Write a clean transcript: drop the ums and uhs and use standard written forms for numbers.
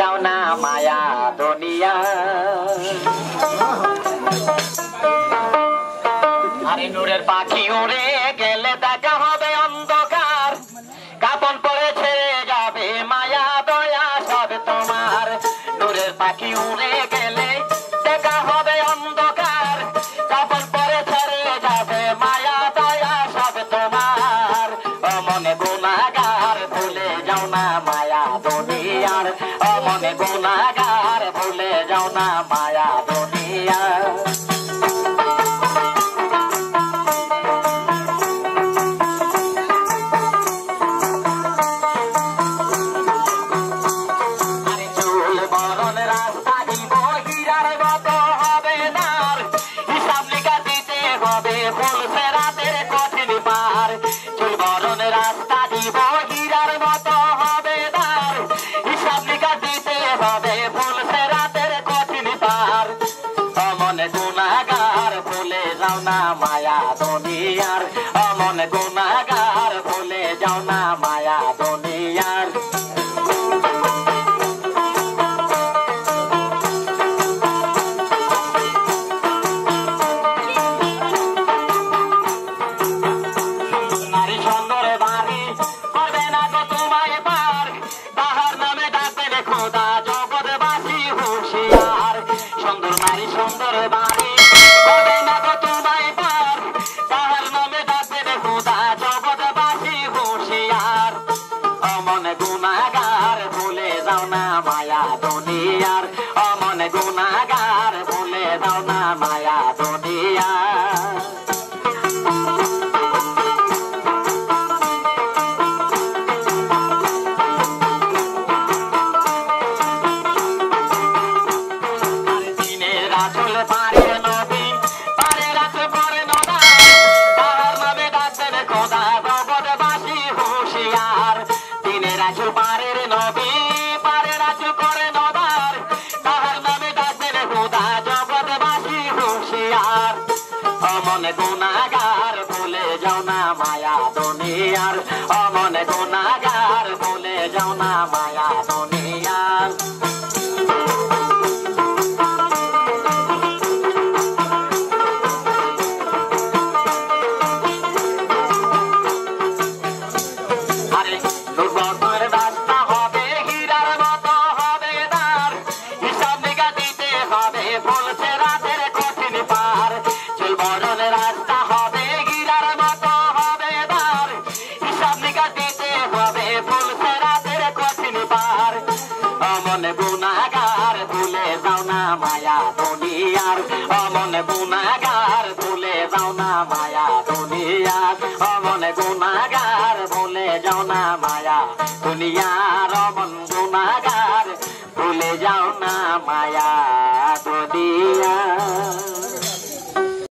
যাও না মায়া দুনিয়া। আরে নূরের পাখি উড়ে গেলে দেখা হবে অন্ধকার, কাপন পরে ছেড়ে যাবে মায়া দয়া সব তোমার। নূরের পাখি উড়ে গেলে দেখা হবে অন্ধকার, কাপন পরে ছেড়ে যাবে মায়া দয়া সব তোমার। ও মনে গুনাহগার ভুলে যাও না মায়া দুনিয়ার, ও মনে গুনাহগার ভুলে যাও না মায়া দুনিয়া। মায়া দুনিয়ার অমন গুনাহগার ভুলে যাও না মায়া দুনিয়ার। নারী সুন্দর বাড়ি হবে না গো তোমায় পার, তাহার নামে ডাকবে খোদা জগৎবাসী হুঁশিয়ার। সুন্দর নারী সুন্দর বাড়ি হবে না গো তোমায় পার, তাহার নামে ডাকবে খোদা জগৎবাসী হুঁশিয়ার। অমন গুনাহগার ভুলে যাও না মায়া দুনিয়ার, অমন গুনাহগার ভুলে যাও না মায়া দুনিয়ার। রাসূল পারের নবী পারে রাসূল করে নদার, তাহার নামে ডাকবেন খোদা জগৎবাসী হুঁশিয়ার। অমন গুনাহগার ভুলে যাও না মায়া দুনিয়ার, অমন গুনাহগার ভুলে যাও না মায়া দুনিয়ার। অমন গুনাহগার ভুলে যাও না মায়া দুনিয়ার, অমন গুনাহগার ভুলে যাও না মায়া দুনিয়ার, অমন গুনাহগার ভুলে যাও না মায়া দুনিয়ার, অমন গুনাহগার ভুলে যাও না মায়া দুনিয়ার।